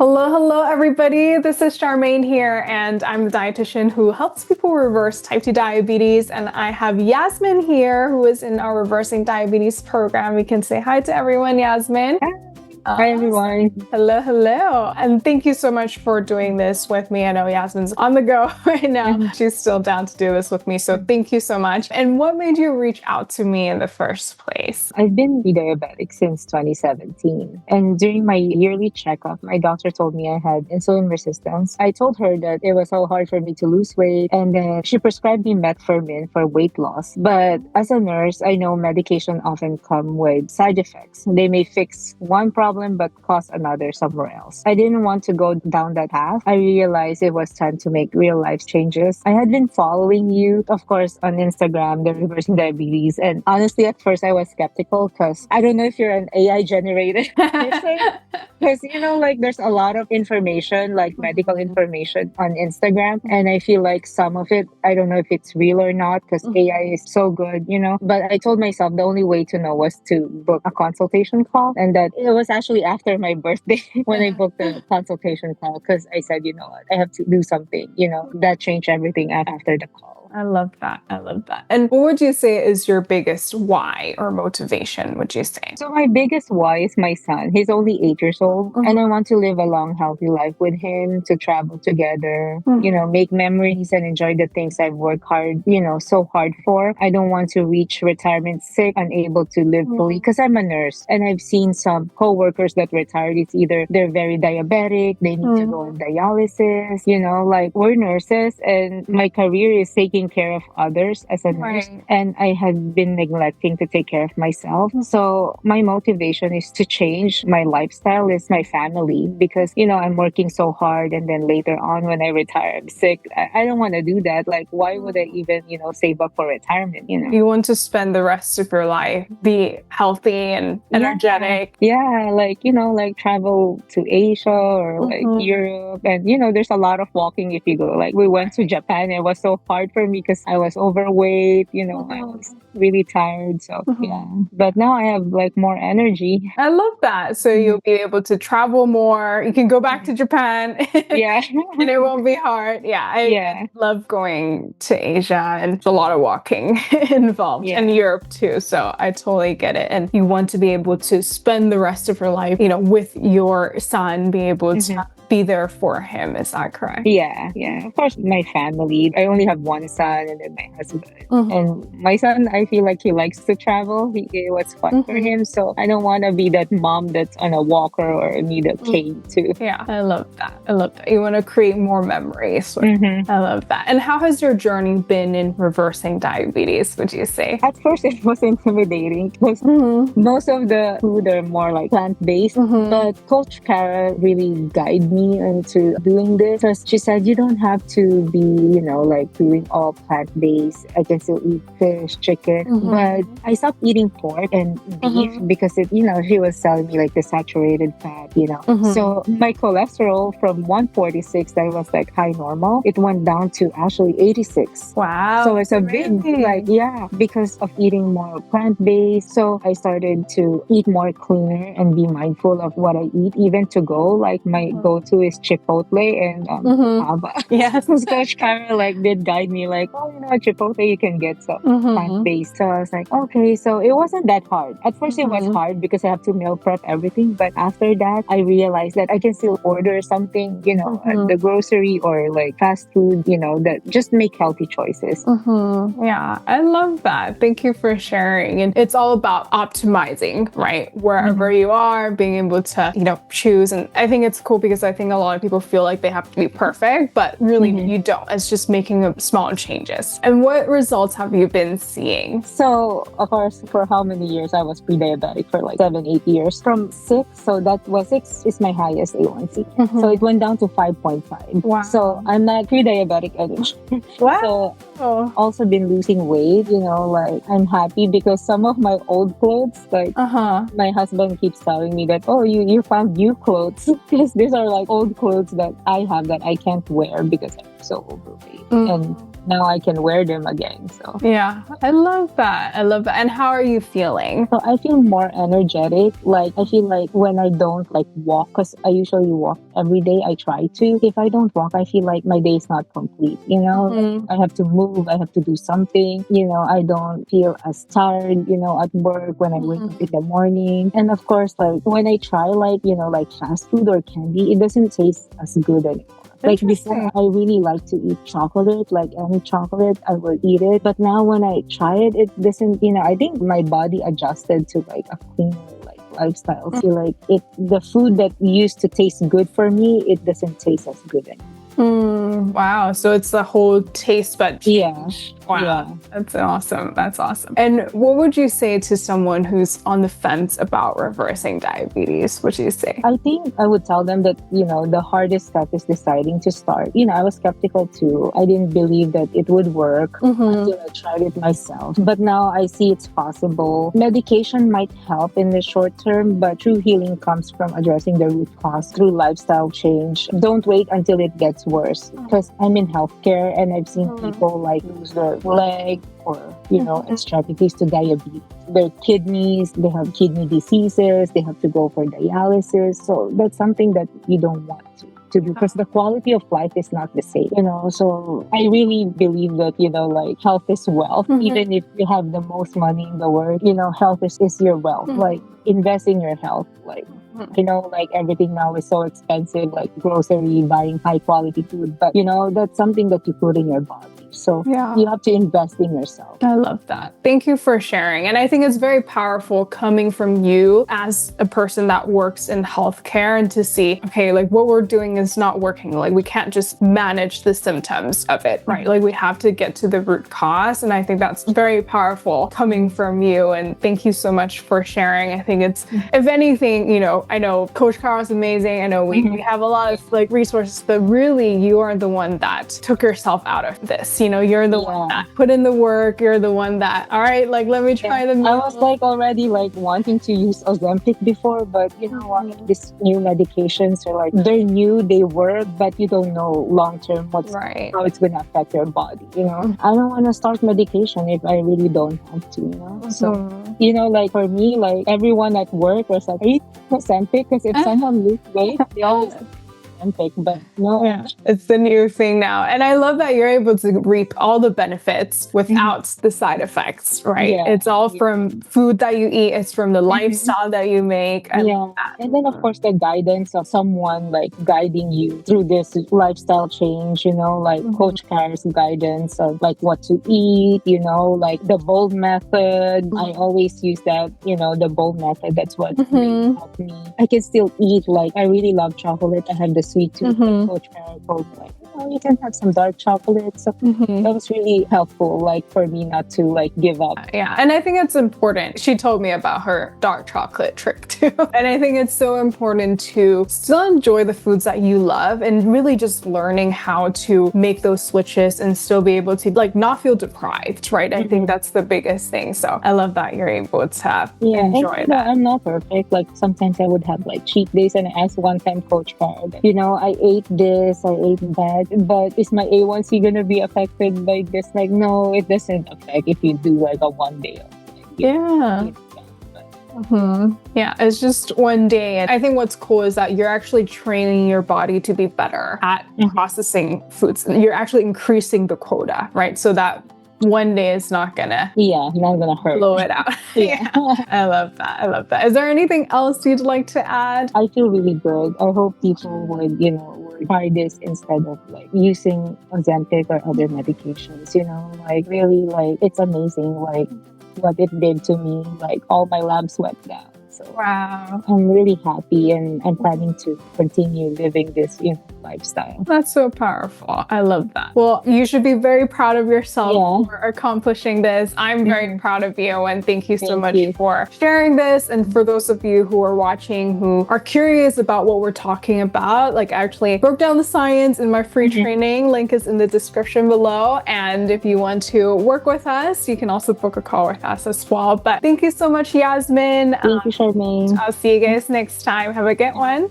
Hello, everybody. This is Charmaine here, and I'm the dietitian who helps people reverse type 2 diabetes. And I have Yasmin here, who is in our Reversing Diabetes program. We can say hi to everyone, Yasmin. Hi, everyone. Hello. And thank you so much for doing this with me. I know Yasmin's on the go right now. She's still down to do this with me. So thank you so much. And what made you reach out to me in the first place? I've been pre-diabetic since 2017. And during my yearly checkup, my doctor told me I had insulin resistance. I told her that it was so hard for me to lose weight. And then she prescribed me metformin for weight loss. But as a nurse, I know medication often come with side effects. They may fix one problem but cause another somewhere else. I didn't want to go down that path. I realized it was time to make real life changes. I had been following you, of course, on Instagram, the Reversing Diabetes. And honestly, at first I was skeptical because I don't know if you're an AI generated person. Because, there's a lot of information, like medical information on Instagram. And I feel like some of it, I don't know if it's real or not because AI is so good, But I told myself the only way to know was to book a consultation call. And that it was actually after my birthday when I booked the consultation call because I said, you know what, I have to do something, that changed everything after the call. I love that. And what would you say is your biggest why or motivation, would you say? So my biggest why is my son. He's only 8 years old and I want to live a long, healthy life with him, to travel together, make memories and enjoy the things I've worked hard, so hard for. I don't want to reach retirement sick, unable to live fully because I'm a nurse and I've seen some coworkers that retired. It's either they're very diabetic, they need to go on dialysis, like we're nurses and my career is taking care of others as a nurse and I had been neglecting to take care of myself. So my motivation is to change my lifestyle, is my family, because I'm working so hard and then later on when I retire I'm sick. I don't want to do that. Like why would I even save up for retirement? You want to spend the rest of your life be healthy and energetic. Like travel to Asia or like Europe, and there's a lot of walking if you go. Like we went to Japan, it was so hard for me because I was overweight, I was really tired. So yeah, but now I have like more energy. I love that. So you'll be able to travel more. You can go back to Japan. Yeah. And it won't be hard. I love going to Asia and it's a lot of walking involved and Europe too. So I totally get it. And you want to be able to spend the rest of your life, with your son, be able to be there for him. Is that correct? Yeah. Of course, my family. I only have one son and then my husband. And my son, I feel like he likes to travel. It was fun for him. So I don't want to be that mom that's on a walker or need a cane too. Yeah, I love that. You want to create more memories. I love that. And how has your journey been in reversing diabetes, would you say? At first, it was intimidating because most of the food are more like plant-based. But Coach Cara really guided me into doing this because she said you don't have to be, like doing all plant-based. I can still eat fish, chicken. But I stopped eating pork and beef because she was telling me like the saturated fat, So my cholesterol from 146 that was like high normal, it went down to actually 86. Wow. So it's a big, because of eating more plant-based. So I started to eat more cleaner and be mindful of what I eat, even to go. Like my go-to is Chipotle and Ava. Yes. Coach Cara did guide me Chipotle you can get some plant-based. So I was like, okay, so it wasn't that hard. At first it was hard because I have to meal prep everything. But after that, I realized that I can still order something, at the grocery or like fast food, that just make healthy choices. Yeah, I love that. Thank you for sharing. And it's all about optimizing, right? Wherever you are, being able to, choose. And I think it's cool because I think a lot of people feel like they have to be perfect, but really you don't. It's just making small changes. And what results have you been seeing? So, of course, for how many years I was pre-diabetic for like 7-8 years. From 6, so that was 6 is my highest A1C. So it went down to 5.5. Wow. So I'm not pre-diabetic anymore. Wow. So also been losing weight, I'm happy because some of my old clothes, my husband keeps telling me that, oh, you found new clothes because these are like old clothes that I have that I can't wear because I'm so overweight. And now I can wear them again. So Yeah, I love that. I love that. And how are you feeling? so I feel more energetic. Like I feel like when I don't like walk, because I usually walk every day. I try to. If I don't walk, I feel like my day is not complete. You know, Mhm. I have to move. I have to do something. You know, I don't feel as tired. You know, at work when I wake up in the morning. And of course, like when I try like like fast food or candy, it doesn't taste as good anymore. Like before, Interesting. I really like to eat chocolate, like any chocolate, I will eat it. But now when I try it, it doesn't, I think my body adjusted to like a cleaner like lifestyle. So like the food that used to taste good for me, it doesn't taste as good anymore. Wow. So it's the whole taste bud change. Wow. Yeah. That's awesome. That's awesome. And what would you say to someone who's on the fence about reversing diabetes? What do you say? I think I would tell them that, the hardest step is deciding to start. I was skeptical too. I didn't believe that it would work until I tried it myself. But now I see it's possible. Medication might help in the short term, but true healing comes from addressing the root cause through lifestyle change. Don't wait until it gets worse, because I'm in healthcare and I've seen people like lose their leg or extremities to diabetes, their kidneys, they have kidney diseases, they have to go for dialysis. So that's something that you don't want to do, because the quality of life is not the same, so I really believe that like health is wealth. Even if you have the most money in the world, health is your wealth. Like invest in your health. Like like everything now is so expensive, like grocery, buying high quality food, but that's something that you put in your body. So you have to invest in yourself. I love that. Thank you for sharing. And I think it's very powerful coming from you as a person that works in healthcare, and to see, okay, like what we're doing is not working. Like we can't just manage the symptoms of it, right? Like we have to get to the root cause. And I think that's very powerful coming from you. And thank you so much for sharing. I think it's, if anything, I know Coach Carl is amazing. I know we have a lot of like resources, but really you are the one that took yourself out of this. You're the one that put in the work. You're the one that, all right, like, let me try the I was like already like wanting to use Ozempic before, but you know what? These new medications are like, they're new, they work, but you don't know long term how it's going to affect your body. I don't want to start medication if I really don't have to, So, like for me, like everyone at work was like, are you Ozempic? Because if someone lose weight, they always Ozempic, but no. Yeah, it's the new thing now. And I love that you're able to reap all the benefits without the side effects, right? Yeah. It's all from food that you eat. It's from the lifestyle that you make. And then of course the guidance of someone like guiding you through this lifestyle change, like Coach Car's guidance of like what to eat, like the bowl method. I always use that, the bowl method. That's what really helped me. I can still eat, like I really love chocolate. I have the sweet tooth. Coach Carol told me, like, you can have some dark chocolate. So that was really helpful, like for me not to like give up. Yeah, and I think it's important. She told me about her dark chocolate trick too. And I think it's so important to still enjoy the foods that you love, and really just learning how to make those switches and still be able to like not feel deprived, right? I think that's the biggest thing. So I love that you're able to enjoy that. I'm not perfect. Like sometimes I would have like cheat days, and I asked one time Coach Carl, I ate this, I ate that, but is my A1C gonna be affected by this? Like, no, it doesn't affect if you do like a 1 day of like, Yeah, it's just 1 day. And I think what's cool is that you're actually training your body to be better at processing foods. You're actually increasing the quota, right? So that 1 day is not gonna hurt. blow it out. I love that. I love that. Is there anything else you'd like to add? I feel really good. I hope people would, would try this instead of like using Ozempic or other medications, like really like it's amazing like what it did to me. Like all my labs went down. So wow. I'm really happy, and I'm planning to continue living this lifestyle. That's so powerful. I love that. Well, you should be very proud of yourself for accomplishing this. I'm very proud of you, and thank you so much for sharing this. And for those of you who are watching who are curious about what we're talking about, like I actually broke down the science in my free training. Link is in the description below. And if you want to work with us, you can also book a call with us as well. But thank you so much, Yasmin. Thank you, Charmaine. I'll see you guys next time. Have a good one.